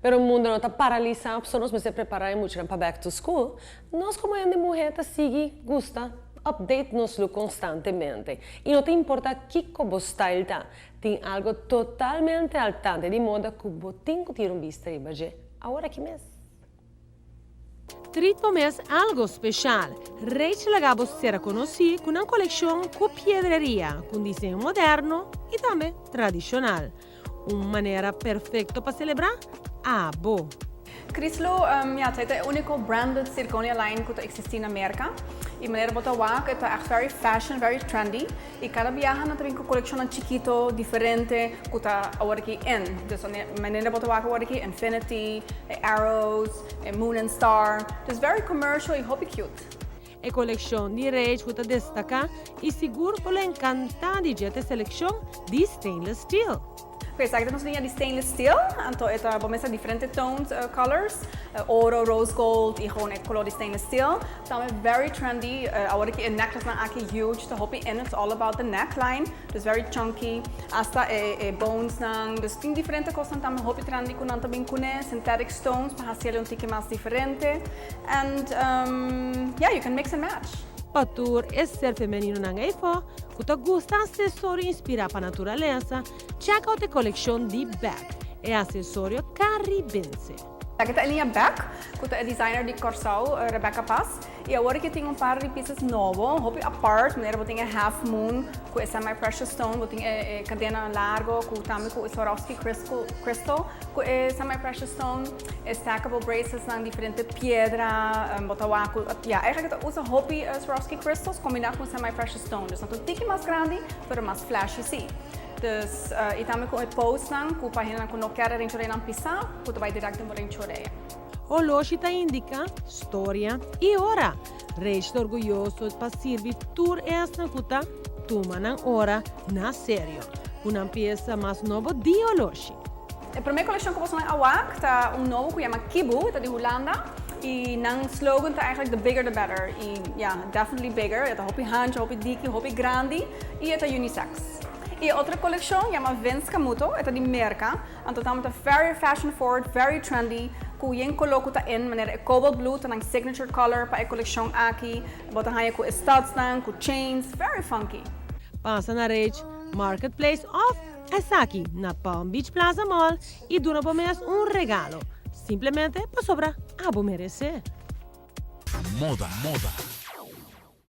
Pero o mundo não está paralisado, só nós se preparamos muito para back to school. Nós, como ainda mulher, tá sigue, gusta, update nos constantemente. E não te importa que como style tá, tem algo totalmente altante de moda que você tem que ter vista e baixar. Agora que mês? Trito mês algo especial. Rachel Lagabo será conhecida com uma coleção com pedreria, com desenho moderno e também tradicional. Uma maneira perfeita para celebrar Abo. Chryslo, het is de unieke branded zirconia line die existeert in Amerika. E maneira bota wak, het is echt very fashion, very trendy. E cada viaja na também com coleção chiquito, diferente, que tá agora aqui in. Dus maneira bota wak agora aqui Infinity, Arrows, Moon and Star. Dus very commercial e hobby cute. A coleção de Rachel que destaca e seguro por encantar de esta seleção de stainless steel. Okay, so nós temos de stainless steel, então vamos ter diferentes tones, colors, oro, rose gold e gewoon color de stainless steel. Também very trendy, agora que a necklace na aqui huge, so hope in it's all about the neckline, dus very chunky, hasta bones nang, dus tem diferentes coisas também hope trendy com também com synthetic stones para fazer tique mais diferente, and yeah, you can mix and match. Patur é ser feminino na gaifo, que te gusta acessório inspirado para a natureza, check out a coleção de bag, é acessório caribense. Aqui está a linha Back, que é a designer de Corsau, Rebecca Paz. E agora que tem par de peças novos, hope apart, maneira que tem a Half Moon, que é semi-precious stone, que tem a cadena largo, que também com o Swarovski Crystal, que é semi-precious stone, stackable bracelets na diferente pedra, botawaku. Ja, eigenlijk usa hope Swarovski Crystals combinado com semi-precious stone. Dus não tem mais grande, mas mais flashy sim. Dus e também com o post nang, que para henna que não quer renchore nang pisar, que vai direto no renchore. O loja indica história e hora. Resta orgulhoso para servir tour esta kuta toma na hora na sério. Uma peça mais nova de Oloshi. A primeira coleção que eu vou awak tá novo que chama Kibu, tá de Holanda. E nang slogan tá eigenlijk the bigger the better. E ja, definitely bigger. É tá hopi hand, hopi diki, hopi grande e é tá unisex. E outra coleção chama Vince Muto, é de Merca. Então estamos very fashion forward, very trendy. Que yen coloco tá in maneira cobalt blue, tá signature color para a coleção aqui. Bota aí com studs nang, com chains, very funky. Passa na rede Marketplace of Asaki na Palm Beach Plaza Mall e dura por mês regalo. Simplesmente para sobrar a merecer. Moda.